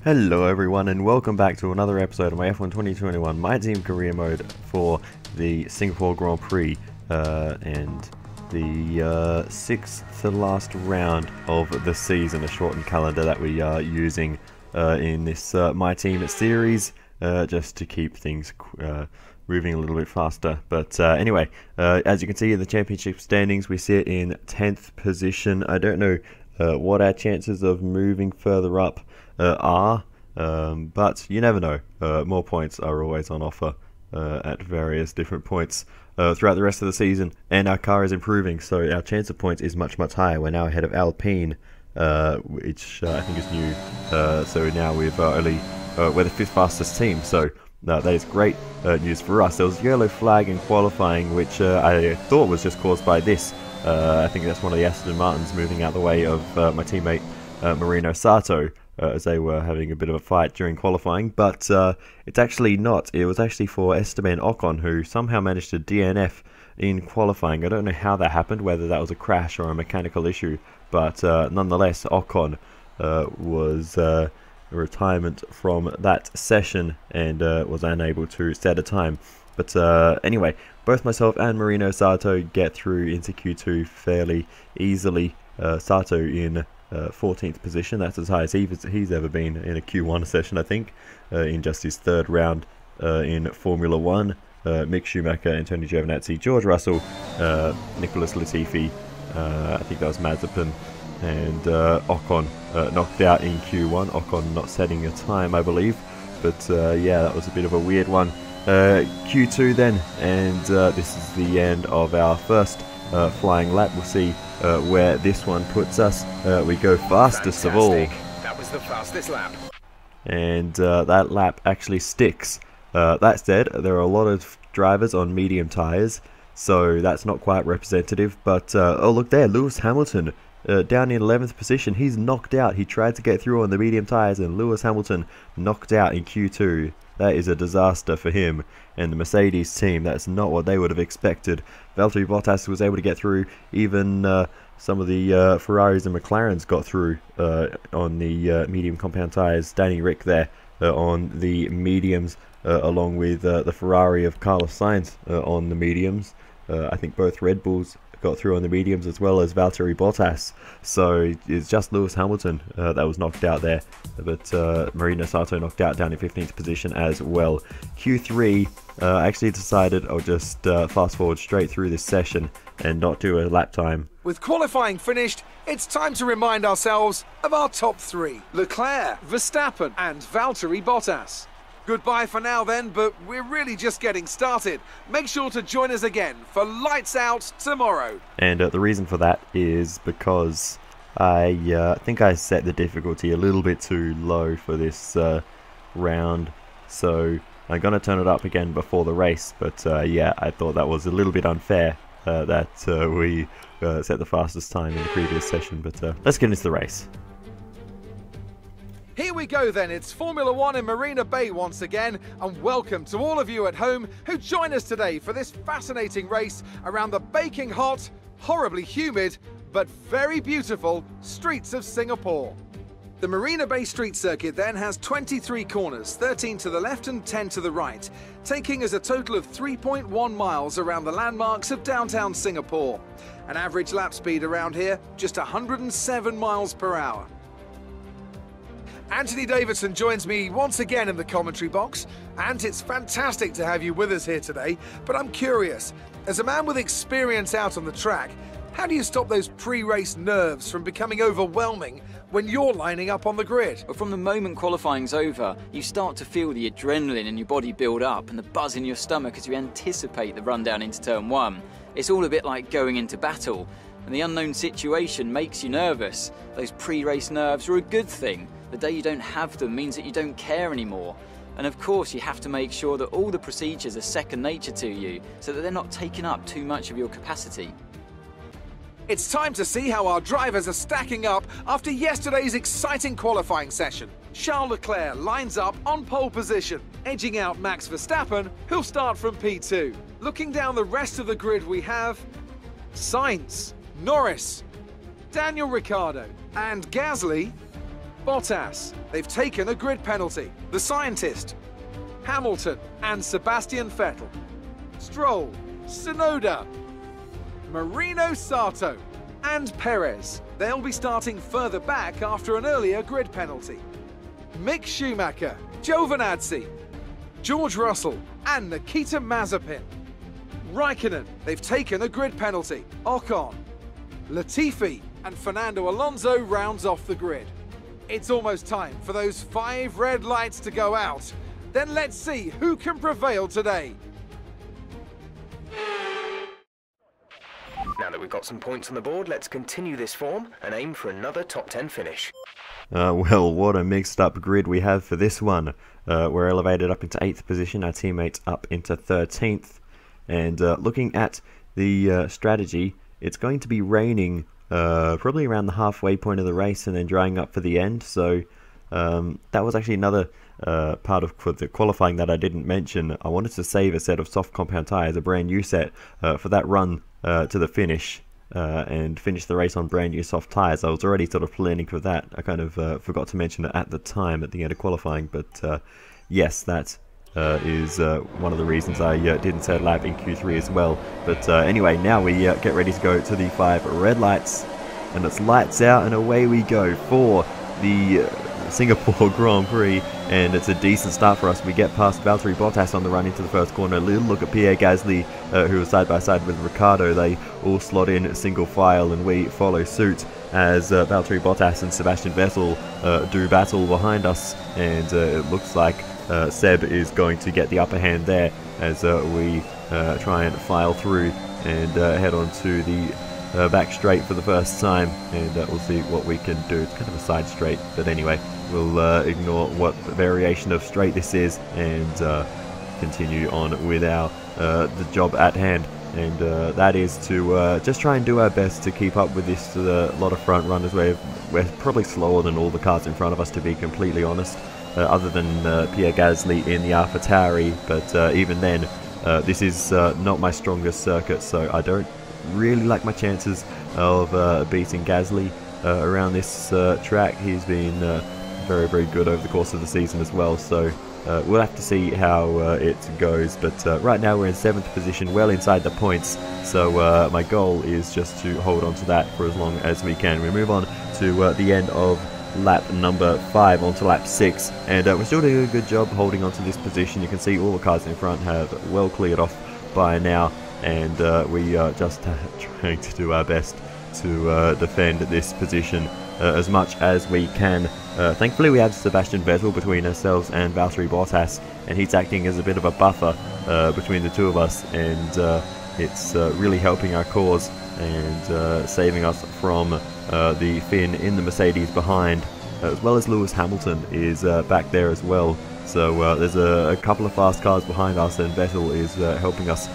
Hello everyone and welcome back to another episode of my F1 2021 My Team Career Mode for the Singapore Grand Prix and the sixth to last round of the season, a shortened calendar that we are using in this My Team series just to keep things moving a little bit faster. But anyway, as you can see in the championship standings, we sit in 10th position. I don't know what our chances of moving further up are, but you never know. More points are always on offer at various different points throughout the rest of the season, and our car is improving, so our chance of points is much higher. We're now ahead of Alpine, which I think is new, so now we're the 5th fastest team, so that is great news for us. There was a yellow flag in qualifying, which I thought was just caused by this. I think that's one of the Aston Martins moving out the way of my teammate Marino Sato, as they were having a bit of a fight during qualifying, but it's actually not. It was actually for Esteban Ocon, who somehow managed to DNF in qualifying. I don't know how that happened, whether that was a crash or a mechanical issue, but nonetheless, Ocon was retirement from that session and was unable to set a time. But anyway, both myself and Marino Sato get through into Q2 fairly easily. Sato in 14th position. That's as high as he's ever been in a Q1 session, I think, in just his 3rd round in Formula 1. Mick Schumacher, Antonio Giovinazzi, George Russell, Nicholas Latifi, I think that was Mazepin, and Ocon knocked out in Q1. Ocon not setting a time, I believe, but yeah, that was a bit of a weird one. Q2 then, and this is the end of our first flying lap. We'll see where this one puts us. We go fastest of all. That was the fastest lap. And that lap actually sticks. That said, there are a lot of drivers on medium tyres, so that's not quite representative. But oh, look there, Lewis Hamilton down in 11th position. He's knocked out. He tried to get through on the medium tyres, and Lewis Hamilton knocked out in Q2. That is a disaster for him and the Mercedes team. That's not what they would have expected. Valtteri Bottas was able to get through. Even some of the Ferraris and McLarens got through on the medium compound tyres. Danny Rick there on the mediums, along with the Ferrari of Carlos Sainz on the mediums. I think both Red Bulls got through on the mediums, as well as Valtteri Bottas. So it's just Lewis Hamilton that was knocked out there, but Marino Sato knocked out down in 15th position as well. Q3, I actually decided I'll just fast forward straight through this session and not do a lap time. with qualifying finished, it's time to remind ourselves of our top 3. Leclerc, Verstappen and Valtteri Bottas. Goodbye for now then, but we're really just getting started. Make sure to join us again for Lights Out tomorrow. And the reason for that is because I think I set the difficulty a little bit too low for this round. So I'm going to turn it up again before the race. But yeah, I thought that was a little bit unfair that we set the fastest time in the previous session. But let's get into the race. Here we go then, it's Formula 1 in Marina Bay once again, and welcome to all of you at home who join us today for this fascinating race around the baking hot, horribly humid, but very beautiful streets of Singapore. The Marina Bay Street Circuit then has 23 corners, 13 to the left and 10 to the right, taking us a total of 3.1 miles around the landmarks of downtown Singapore. An average lap speed around here, just 107 miles per hour. Anthony Davidson joins me once again in the commentary box, and it's fantastic to have you with us here today, but I'm curious, as a man with experience out on the track, how do you stop those pre-race nerves from becoming overwhelming when you're lining up on the grid? From the moment qualifying's over, you start to feel the adrenaline in your body build up and the buzz in your stomach as you anticipate the run down into turn 1. It's all a bit like going into battle, and the unknown situation makes you nervous. Those pre-race nerves are a good thing. The day you don't have them means that you don't care anymore. And of course, you have to make sure that all the procedures are second nature to you, so that they're not taking up too much of your capacity. It's time to see how our drivers are stacking up after yesterday's exciting qualifying session. Charles Leclerc lines up on pole position, edging out Max Verstappen, who'll start from P2. Looking down the rest of the grid, we have Sainz, Norris, Daniel Ricciardo, and Gasly, Bottas, they've taken a grid penalty. The Scientist, Hamilton and Sebastian Vettel. Stroll, Tsunoda, Marino Sato and Perez. They'll be starting further back after an earlier grid penalty. Mick Schumacher, Giovinazzi, George Russell and Nikita Mazepin. Raikkonen, they've taken a grid penalty. Ocon, Latifi and Fernando Alonso rounds off the grid. It's almost time for those 5 red lights to go out. Then let's see who can prevail today. Now that we've got some points on the board, let's continue this form and aim for another top 10 finish. Well, what a mixed up grid we have for this one. We're elevated up into 8th position, our teammates up into 13th. And looking at the strategy, it's going to be raining probably around the halfway point of the race and then drying up for the end. So that was actually another part of the qualifying that I didn't mention. I wanted to save a set of soft compound tyres, a brand new set, for that run to the finish. And finish the race on brand new soft tyres. I was already sort of planning for that. I kind of forgot to mention it at the time at the end of qualifying, but yes, that is one of the reasons I didn't set lap in Q3 as well. But anyway, now we get ready to go to the 5 red lights, and it's lights out and away we go for the Singapore Grand Prix, and it's a decent start for us. We get past Valtteri Bottas on the run into the first corner. A little look at Pierre Gasly, who was side by side with Ricciardo. They all slot in single file, and we follow suit as Valtteri Bottas and Sebastian Vettel do battle behind us, and it looks like Seb is going to get the upper hand there as we try and file through and head on to the back straight for the first time, and we'll see what we can do. It's kind of a side straight, but anyway, we'll ignore what variation of straight this is and continue on with our the job at hand, and that is to just try and do our best to keep up with this lot of front runners. We're probably slower than all the cars in front of us, to be completely honest, other than Pierre Gasly in the AlphaTauri, but even then this is not my strongest circuit, so I don't really like my chances of beating Gasly around this track. He's been very, very good over the course of the season as well, so we'll have to see how it goes. But right now we're in 7th position, well inside the points, so my goal is just to hold on to that for as long as we can. We move on to the end of lap number 5 onto lap 6, and we're still doing a good job holding on to this position. You can see all the cars in front have well cleared off by now, and we are just trying to do our best to defend this position as much as we can. Thankfully we have Sebastian Vettel between ourselves and Valtteri Bottas, and he's acting as a bit of a buffer between the two of us, and it's really helping our cause and saving us from the Finn in the Mercedes behind, as well as Lewis Hamilton is back there as well. So there's a couple of fast cars behind us, and Vettel is helping us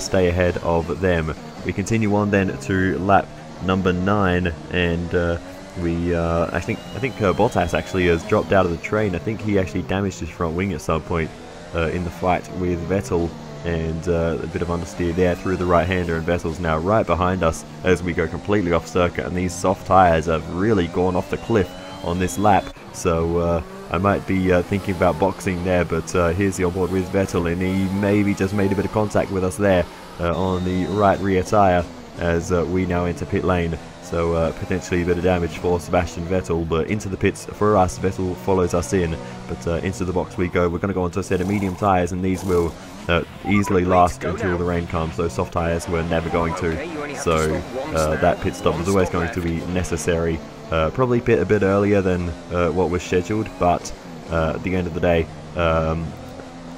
stay ahead of them. We continue on then to lap number 9, and I think Bottas actually has dropped out of the train. I think he actually damaged his front wing at some point in the fight with Vettel, and a bit of understeer there through the right-hander, and Vettel's now right behind us as we go completely off circuit, and these soft tyres have really gone off the cliff on this lap. So I might be thinking about boxing there, but here's the onboard with Vettel, and he maybe just made a bit of contact with us there on the right rear tyre as we now enter pit lane. So potentially a bit of damage for Sebastian Vettel, but into the pits for us. Vettel follows us in, but into the box we go. We're going to go onto a set of medium tyres, and these will easily last until the rain comes. Those soft tyres were never going to, so that pit stop was always going to be necessary. Probably pit a bit earlier than what was scheduled, but at the end of the day,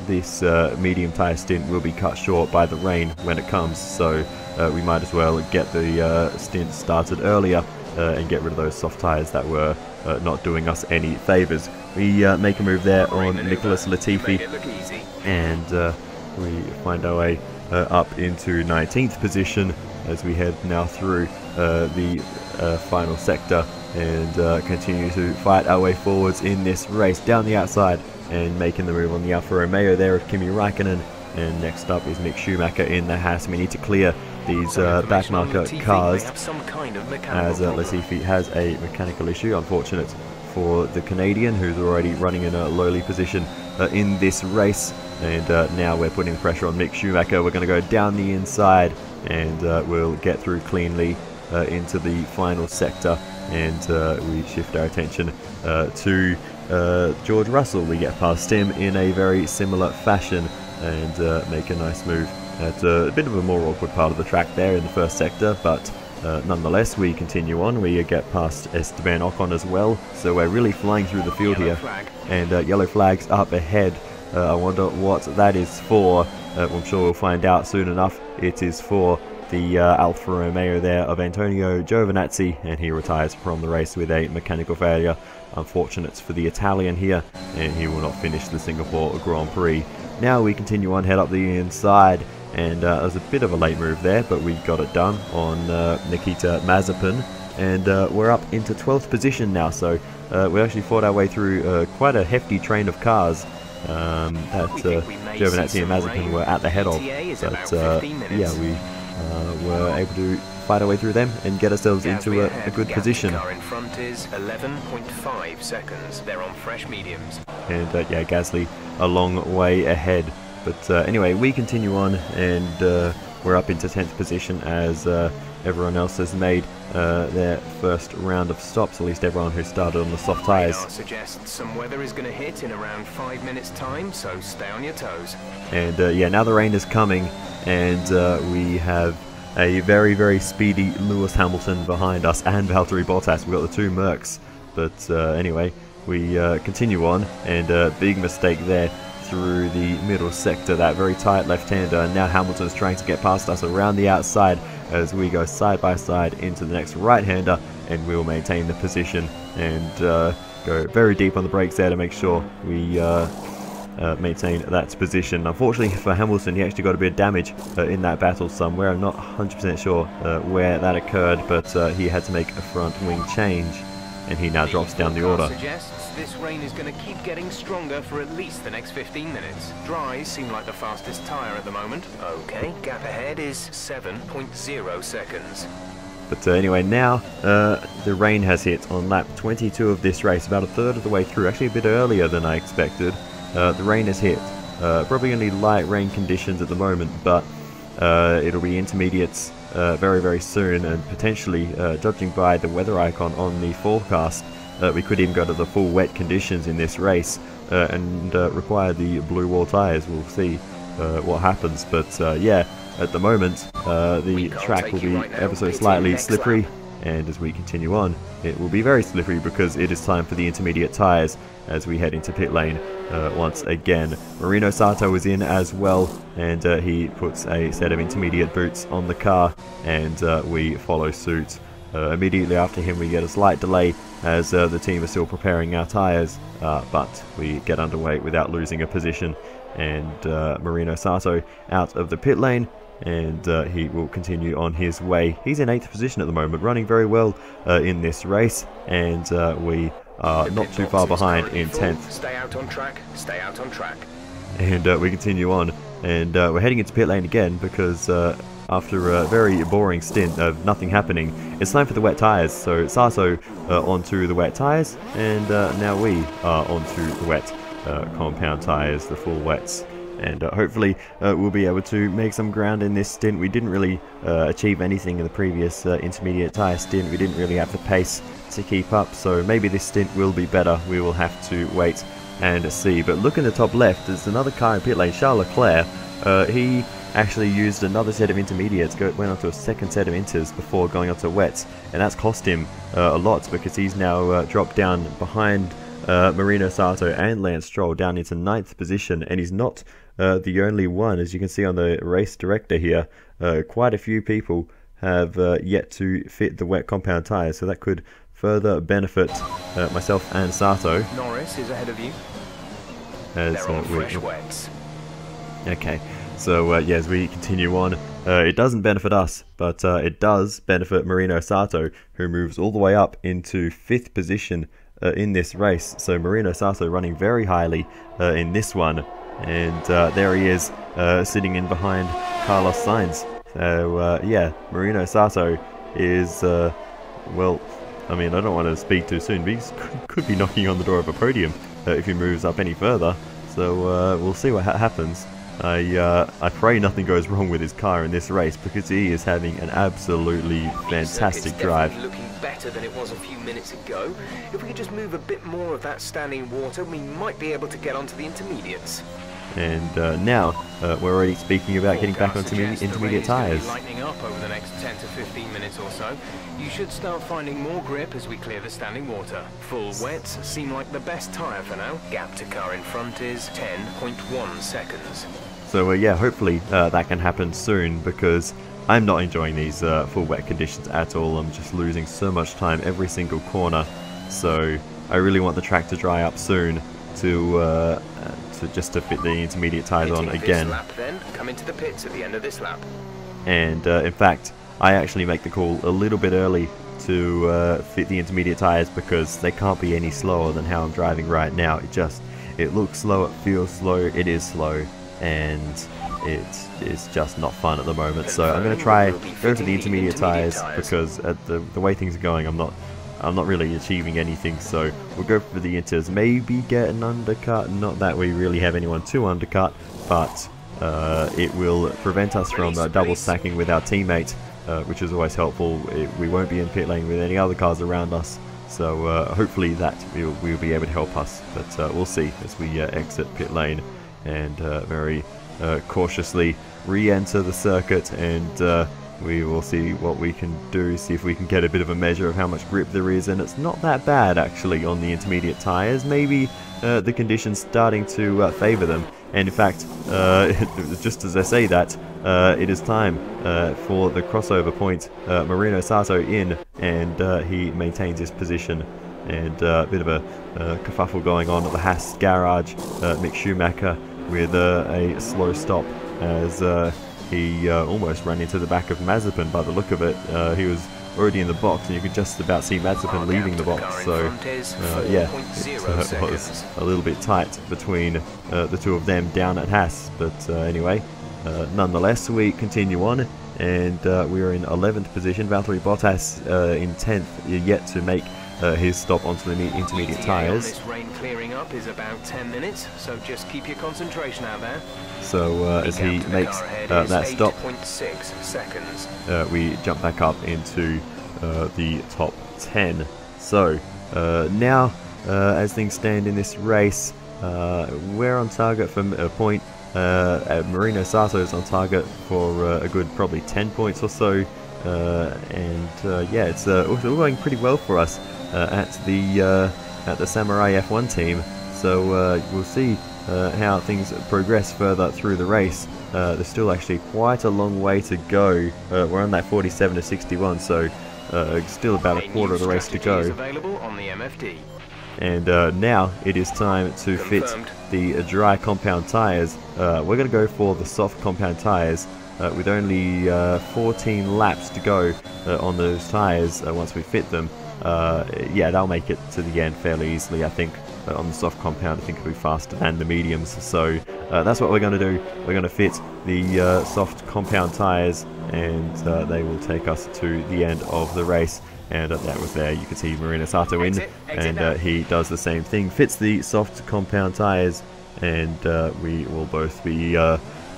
this medium tyre stint will be cut short by the rain when it comes, so we might as well get the stint started earlier and get rid of those soft tyres that were not doing us any favours. We make a move there on Nicholas Latifi, and we find our way up into 19th position as we head now through the final sector and continue to fight our way forwards in this race down the outside and making the move on the Alfa Romeo there of Kimi Raikkonen. And next up is Mick Schumacher in the Haas. We need to clear these back marker cars as Latifi has a mechanical issue, unfortunate for the Canadian, who's already running in a lowly position in this race. And now we're putting pressure on Mick Schumacher. We're going to go down the inside, and we'll get through cleanly into the final sector. And we shift our attention to George Russell. We get past him in a very similar fashion and make a nice move at a bit of a more awkward part of the track there in the first sector, but nonetheless we continue on. We get past Esteban Ocon as well, so we're really flying through the field here. And yellow flags up ahead. I wonder what that is for. I'm sure we'll find out soon enough. It is for the Alfa Romeo there of Antonio Giovinazzi, and he retires from the race with a mechanical failure. Unfortunate for the Italian here, and he will not finish the Singapore Grand Prix. Now we continue on, head up the inside, and there's a bit of a late move there, but we got it done on Nikita Mazepin, and we're up into 12th position now. So we actually fought our way through quite a hefty train of cars that Giovinazzi and Mazepin were at the head of, but yeah, we were able to fight our way through them and get ourselves into a good position. Car in front is 11.5 seconds. They're on fresh mediums. And yeah, Gasly a long way ahead. But anyway, we continue on, and we're up into 10th position as everyone else has made their first round of stops, at least everyone who started on the soft tyres. Suggests some weather is going to hit in around 5 minutes time, so stay on your toes. And yeah, now the rain is coming, and we have a very, very speedy Lewis Hamilton behind us and Valtteri Bottas. We've got the two Mercs. But anyway, we continue on, and big mistake there through the middle sector, that very tight left-hander. And now Hamilton's trying to get past us around the outside as we go side by side into the next right-hander, and we'll maintain the position and go very deep on the brakes there to make sure we maintain that position. Unfortunately for Hamilton, he actually got a bit of damage in that battle somewhere. I'm not 100% sure where that occurred, but he had to make a front wing change, and he now drops down the order. Suggests this rain is going to keep getting stronger for at least the next 15 minutes. Dries seem like the fastest tyre at the moment. Okay, gap ahead is 7.0 seconds. But anyway, now the rain has hit on lap 22 of this race, about a third of the way through, actually a bit earlier than I expected. The rain has hit. Probably only light rain conditions at the moment, but it'll be intermediates very, very soon, and potentially, judging by the weather icon on the forecast, we could even go to the full wet conditions in this race and require the blue wall tyres. We'll see what happens, but yeah, at the moment the track will be ever so slightly slippery, and as we continue on it will be very slippery because it is time for the intermediate tyres as we head into pit lane once again. Marino Sato is in as well, and he puts a set of intermediate boots on the car, and we follow suit. Immediately after him we get a slight delay as the team is still preparing our tyres, but we get underway without losing a position, and Marino Sato out of the pit lane, and he will continue on his way. He's in 8th position at the moment, running very well in this race, and we are not too far behind in 10th. Stay out on track, stay out on track. And we continue on, and we're heading into pit lane again because after a very boring stint of nothing happening, it's time for the wet tyres. So Sato onto the wet tyres, and now we are onto the wet compound tyres, the full wets. And hopefully we'll be able to make some ground in this stint. We didn't really achieve anything in the previous intermediate tyre stint. We didn't really have the pace to keep up, so maybe this stint will be better. We will have to wait and see. But look in the top left, there's another car in pit lane, Charles Leclerc. He actually used another set of intermediates, went on to a second set of inters before going on to wets, and that's cost him a lot because he's now dropped down behind Marino Sato and Lance Stroll down into 9th position, and he's not the only one. As you can see on the race director here, quite a few people have yet to fit the wet compound tyres, so that could further benefit myself and Sato. Norris is ahead of you. As, They're on fresh wets. Okay, so yeah, as we continue on, it doesn't benefit us, but it does benefit Marino Sato, who moves all the way up into 5th position in this race. So Marino Sato running very highly in this one, and there he is sitting in behind Carlos Sainz. So yeah, Marino Sato is well, I mean, I don't want to speak too soon, but he could be knocking on the door of a podium if he moves up any further. So we'll see what happens. I pray nothing goes wrong with his car in this race, because he is having an absolutely fantastic drive. Looking better than it was a few minutes ago. If we could just move a bit more of that standing water, we might be able to get onto the intermediates. And now we're already speaking about getting back onto intermediate tyres. Lightening up over the next 10 to 15 minutes or so. You should start finding more grip as we clear the standing water. Full wets seem like the best tyre for now. Gap to car in front is 10.1 seconds. So yeah, hopefully that can happen soon, because I'm not enjoying these full wet conditions at all. I'm just losing so much time every single corner. So I really want the track to dry up soon to just to fit the intermediate tyres on again. Lap, then come into the pits at the end of this lap. And in fact, I actually make the call a little bit early to fit the intermediate tyres, because they can't be any slower than how I'm driving right now. It looks slow, it feels slow, it is slow, and it's just not fun at the moment. So I'm going to try go for the intermediate tyres, because at the way things are going, I'm not really achieving anything. So we'll go for the inters, maybe get an undercut. Not that we really have anyone to undercut, but it will prevent us from double stacking with our teammate, which is always helpful. We won't be in pit lane with any other cars around us, so hopefully that will be able to help us. But we'll see as we exit pit lane and very cautiously re-enter the circuit, and we will see what we can do, see if we can get a bit of a measure of how much grip there is. And it's not that bad actually on the intermediate tyres. Maybe the conditions starting to favour them. And in fact, just as I say that, it is time for the crossover point. Marino Sato in, and he maintains his position. And a bit of a kerfuffle going on at the Haas garage. Mick Schumacher with a slow stop as he almost ran into the back of Mazepin by the look of it. He was already in the box, and you could just about see Mazepin leaving the box. So yeah, it was a little bit tight between the two of them down at Haas. But anyway, nonetheless, we continue on, and we are in 11th position. Valtteri Bottas in 10th, yet to make his stop onto the intermediate tyres. This rain clearing up is about 10 minutes, so just keep your concentration out there. So as he makes that stop, 8.6 seconds. We jump back up into the top 10. So now, as things stand in this race, we're on target for a point. Marino Sato is on target for a good probably 10 points or so. And yeah, it's all going pretty well for us at the Samurai F1 team. So we'll see how things progress further through the race. There's still actually quite a long way to go. We're on that 47 to 61, so still about a quarter of the race to go. Available on the MFD. And now it is time to fit the dry compound tyres. We're going to go for the soft compound tyres. With only 14 laps to go on those tyres once we fit them. Yeah, they'll make it to the end fairly easily, I think. On the soft compound, I think it'll be faster than the mediums. So that's what we're going to do. We're going to fit the soft compound tyres, and they will take us to the end of the race. And that was there. You can see Marino Sato in, and he does the same thing. Fits the soft compound tyres, and we will both be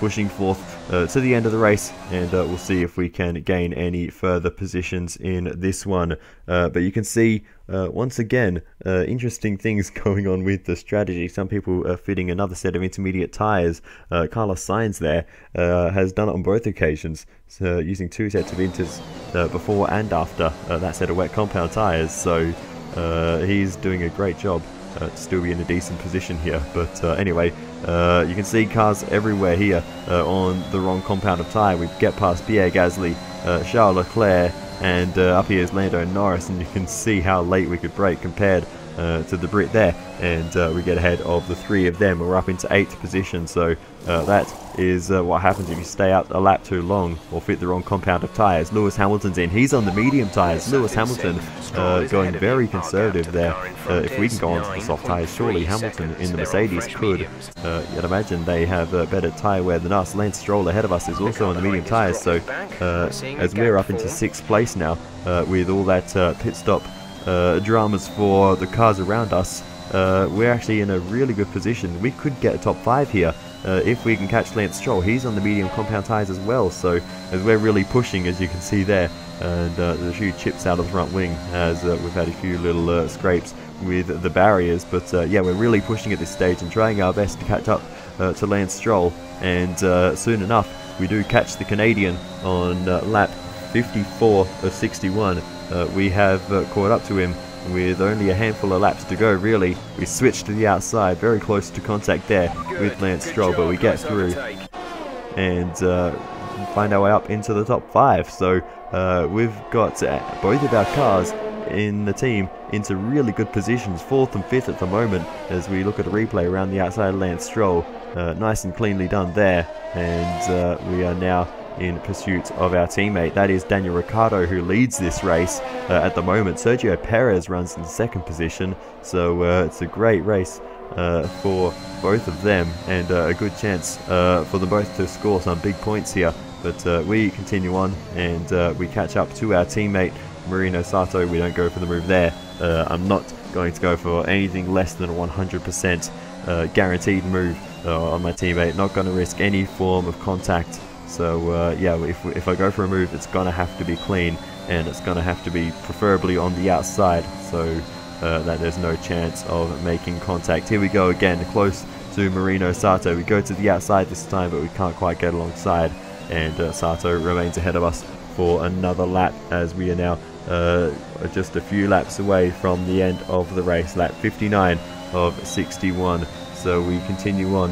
pushing forth to the end of the race, and we'll see if we can gain any further positions in this one. But you can see once again interesting things going on with the strategy. Some people are fitting another set of intermediate tyres. Carlos Sainz there has done it on both occasions, so using two sets of inters before and after that set of wet compound tyres. So he's doing a great job to still be in a decent position here. But anyway, you can see cars everywhere here on the wrong compound of tyre. We get past Pierre Gasly, Charles Leclerc, and up here is Lando Norris, and you can see how late we could brake compared to the Brit there, and we get ahead of the three of them. We're up into 8th position, so that is what happens if you stay out a lap too long or fit the wrong compound of tyres. Lewis Hamilton's in. He's on the medium tyres. Lewis Hamilton going very conservative there. If we can go on to the soft tyres, surely Hamilton in the Mercedes could. You'd imagine they have better tyre wear than us. Lance Stroll ahead of us is also on the medium tyres, so as we're up into 6th place now with all that pit stop dramas for the cars around us, we're actually in a really good position. We could get a top 5 here if we can catch Lance Stroll. He's on the medium compound tyres as well, so as we're really pushing, as you can see there, and there's a few chips out of the front wing as we've had a few little scrapes with the barriers, but yeah, we're really pushing at this stage and trying our best to catch up to Lance Stroll, and soon enough we do catch the Canadian on lap 54 of 61. We have caught up to him with only a handful of laps to go, really. We switched to the outside, very close to contact there with Lance Stroll, but we get through and find our way up into the top 5. So we've got both of our cars in the team into really good positions, 4th and 5th at the moment, as we look at a replay around the outside of Lance Stroll. Nice and cleanly done there, and we are now in pursuit of our teammate. That is Daniel Ricciardo, who leads this race at the moment. Sergio Perez runs in 2nd position, so it's a great race for both of them, and a good chance for them both to score some big points here. But we continue on, and we catch up to our teammate Marino Sato. We don't go for the move there. I'm not going to go for anything less than a 100% guaranteed move on my teammate. Not going to risk any form of contact. So yeah, if I go for a move, it's going to have to be clean, and it's going to have to be preferably on the outside, so that there's no chance of making contact. Here we go again, close to Marino Sato. We go to the outside this time, but we can't quite get alongside, and Sato remains ahead of us for another lap, as we are now just a few laps away from the end of the race, lap 59 of 61. So we continue on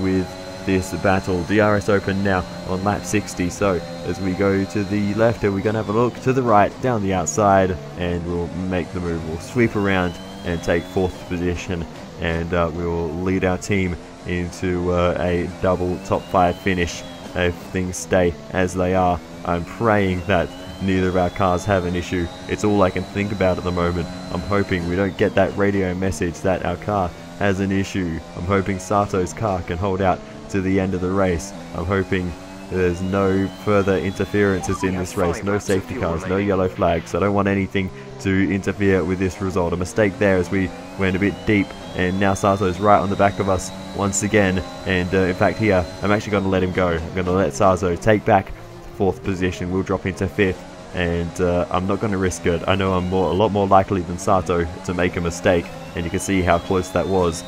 with this battle. DRS Open now on lap 60, so as we go to the left, we're going to have a look to the right, down the outside, and we'll make the move. We'll sweep around and take 4th position, and we'll lead our team into a double top 5 finish if things stay as they are. I'm praying that neither of our cars have an issue. It's all I can think about at the moment. I'm hoping we don't get that radio message that our car has an issue. I'm hoping Sato's car can hold out to the end of the race. I'm hoping there's no further interferences in this race, no safety cars, no yellow flags. I don't want anything to interfere with this result. A mistake there as we went a bit deep, and now Sato's right on the back of us once again, and in fact here I'm actually going to let him go. I'm going to let Sato take back 4th position. We'll drop into 5th, and I'm not going to risk it. I know I'm a lot more likely than Sato to make a mistake, and you can see how close that was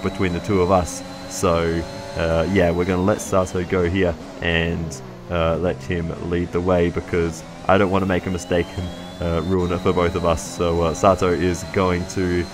between the two of us. So yeah, we're going to let Sato go here and let him lead the way, because I don't want to make a mistake and ruin it for both of us. So Sato is going to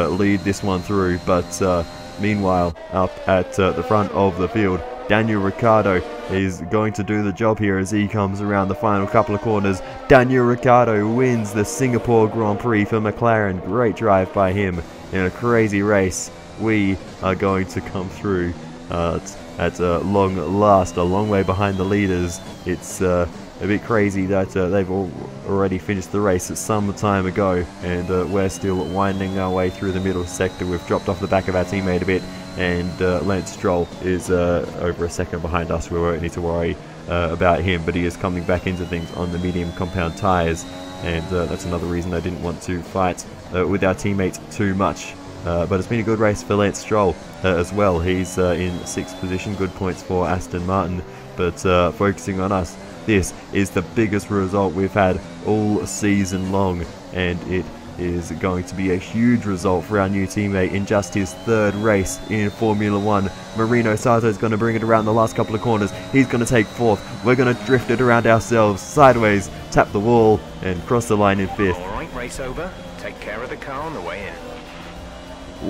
lead this one through, but meanwhile up at the front of the field, Daniel Ricciardo is going to do the job here as he comes around the final couple of corners. Daniel Ricciardo wins the Singapore Grand Prix for McLaren. Great drive by him in a crazy race. We are going to come through at long last, a long way behind the leaders. It's a bit crazy that they've already finished the race some time ago, and we're still winding our way through the middle sector. We've dropped off the back of our teammate a bit, and Lance Stroll is over a second behind us. We won't need to worry about him, but he is coming back into things on the medium compound tyres, and that's another reason I didn't want to fight with our teammate too much. But it's been a good race for Lance Stroll as well. He's in 6th position, good points for Aston Martin, but focusing on us, this is the biggest result we've had all season long, and it is going to be a huge result for our new teammate in just his 3rd race in Formula 1. Marino Sato is going to bring it around the last couple of corners. He's going to take 4th. We're going to drift it around ourselves, sideways, tap the wall, and cross the line in 5th. Alright, race over. Take care of the car on the way in.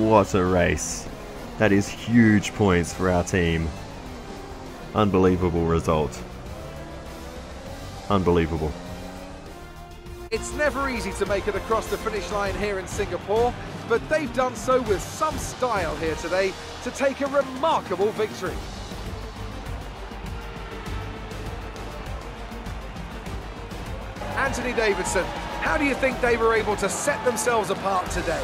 What a race. That is huge points for our team. Unbelievable result. Unbelievable. It's never easy to make it across the finish line here in Singapore, but they've done so with some style here today to take a remarkable victory. Anthony Davidson, how do you think they were able to set themselves apart today?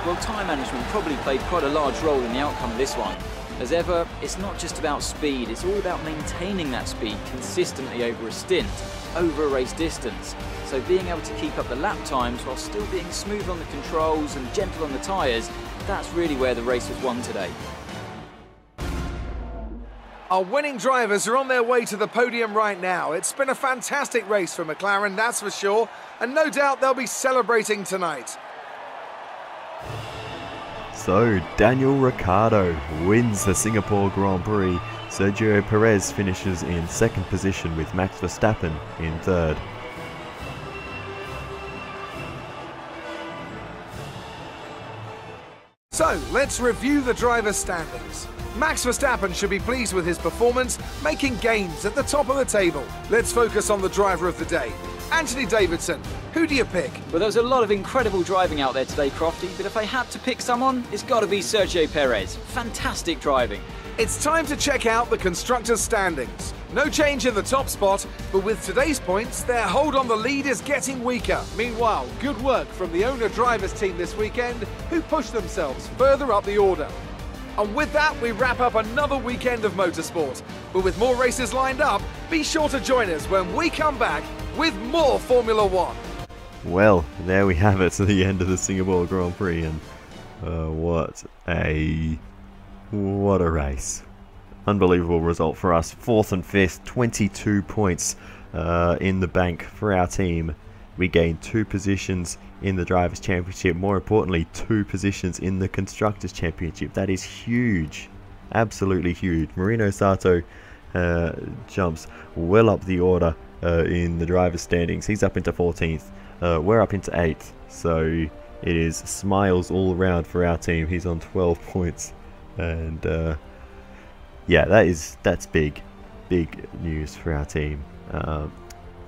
Well, time management probably played quite a large role in the outcome of this one. As ever, it's not just about speed, it's all about maintaining that speed consistently over a stint, over a race distance. So being able to keep up the lap times while still being smooth on the controls and gentle on the tyres, that's really where the race was won today. Our winning drivers are on their way to the podium right now. It's been a fantastic race for McLaren, that's for sure, and no doubt they'll be celebrating tonight. So, Daniel Ricciardo wins the Singapore Grand Prix. Sergio Perez finishes in second position with Max Verstappen in third. So, let's review the drivers' standings. Max Verstappen should be pleased with his performance, making gains at the top of the table. Let's focus on the driver of the day. Anthony Davidson, who do you pick? Well, there was a lot of incredible driving out there today, Crofty, but if I had to pick someone, it's got to be Sergio Perez. Fantastic driving. It's time to check out the Constructors Standings. No change in the top spot, but with today's points, their hold on the lead is getting weaker. Meanwhile, good work from the owner-drivers team this weekend, who pushed themselves further up the order. And with that, we wrap up another weekend of motorsport. But with more races lined up, be sure to join us when we come back with more Formula One. Well, there we have it, to the end of the Singapore Grand Prix, and what a race. Unbelievable result for us. 4th and 5th, 22 points in the bank for our team. We gained 2 positions in the Drivers' Championship. More importantly, 2 positions in the Constructors' Championship. That is huge. Absolutely huge. Marino Sato jumps well up the order in the Drivers' Standings. He's up into 14th. We're up into 8th. So it is smiles all around for our team. He's on 12 points. And yeah, that's big news for our team.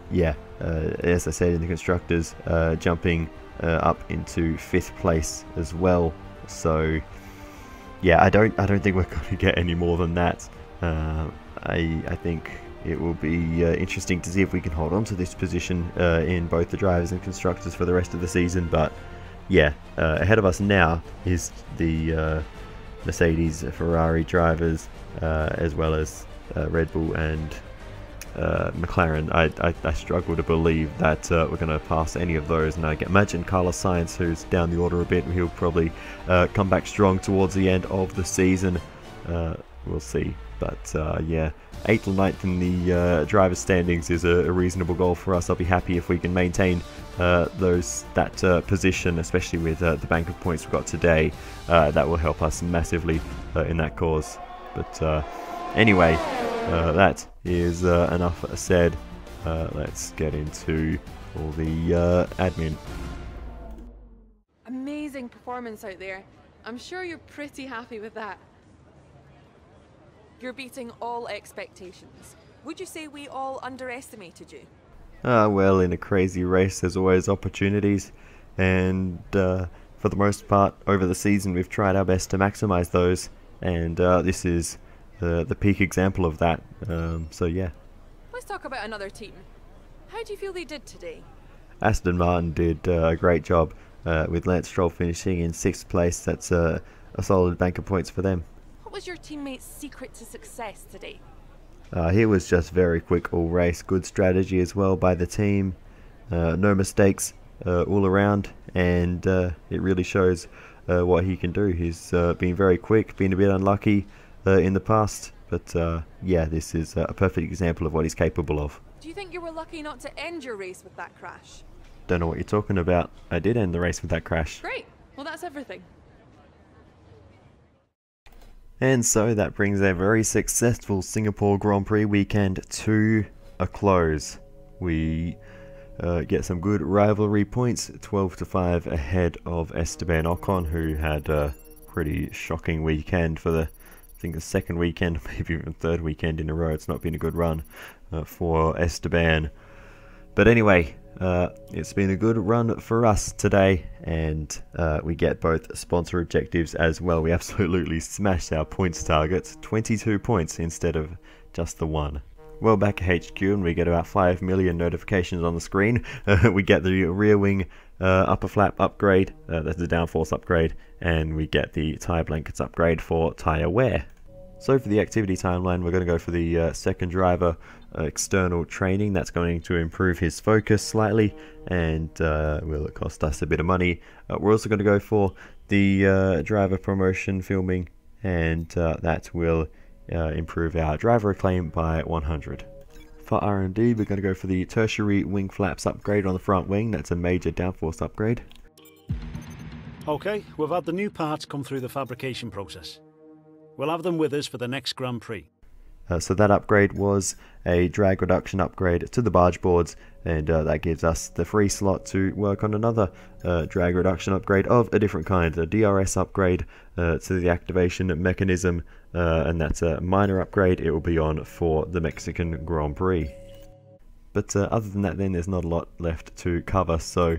Yeah, as I said, in the Constructors, jumping up into 5th place as well. So yeah, I don't think we're going to get any more than that. I think it will be interesting to see if we can hold on to this position in both the drivers and constructors for the rest of the season. But yeah, ahead of us now is the Mercedes, Ferrari drivers, as well as Red Bull and McLaren. I struggle to believe that we're going to pass any of those, and I can imagine Carlos Sainz, who's down the order a bit, he'll probably come back strong towards the end of the season. We'll see. But yeah, 8th or 9th in the driver's standings is a reasonable goal for us. I'll be happy if we can maintain that position, especially with the bank of points we've got today. That will help us massively in that cause. But anyway, that is enough said. Let's get into all the admin. Amazing performance out there. I'm sure you're pretty happy with that. You're beating all expectations. Would you say we all underestimated you? Well, in a crazy race there's always opportunities, and for the most part over the season we've tried our best to maximize those, and this is the peak example of that. So yeah. Let's talk about another team. How do you feel they did today? Aston Martin did a great job with Lance Stroll finishing in 6th place. That's a solid bank of points for them. What was your teammate's secret to success today? He was just very quick all race. Good strategy as well by the team. No mistakes all around, and it really shows what he can do. He's been very quick, been a bit unlucky in the past, but yeah, this is a perfect example of what he's capable of. Do you think you were lucky not to end your race with that crash? Don't know what you're talking about. I did end the race with that crash. Great. Well, that's everything. And so that brings a very successful Singapore Grand Prix weekend to a close. We get some good rivalry points, 12-5 ahead of Esteban Ocon, who had a pretty shocking weekend for I think the second weekend, maybe even third weekend in a row. It's not been a good run for Esteban. But anyway, it's been a good run for us today, and we get both sponsor objectives as well. We absolutely smashed our points targets, 22 points instead of just the 1. Well, back at HQ, and we get about 5 million notifications on the screen. We get the rear wing upper flap upgrade, that's the downforce upgrade, and we get the tyre blankets upgrade for tyre wear. So for the activity timeline, we're going to go for the second driver external training. That's going to improve his focus slightly, and will it cost us a bit of money. We're also going to go for the driver promotion filming, and that will improve our driver acclaim by 100. For R&D, we're going to go for the tertiary wing flaps upgrade on the front wing. That's a major downforce upgrade. Okay, we've had the new parts come through the fabrication process. We'll have them with us for the next Grand Prix. So that upgrade was a drag reduction upgrade to the barge boards, and that gives us the free slot to work on another drag reduction upgrade of a different kind, a DRS upgrade to the activation mechanism, and that's a minor upgrade. It will be on for the Mexican Grand Prix. But other than that, then there's not a lot left to cover. So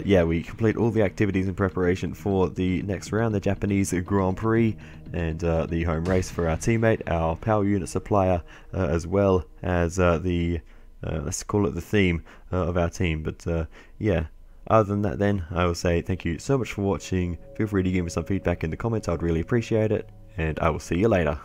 yeah, we complete all the activities in preparation for the next round, the Japanese Grand Prix, and the home race for our teammate, our power unit supplier, as well as the let's call it the theme of our team. But yeah, other than that, then I will say thank you so much for watching. Feel free to give me some feedback in the comments. I'd really appreciate it, and I will see you later.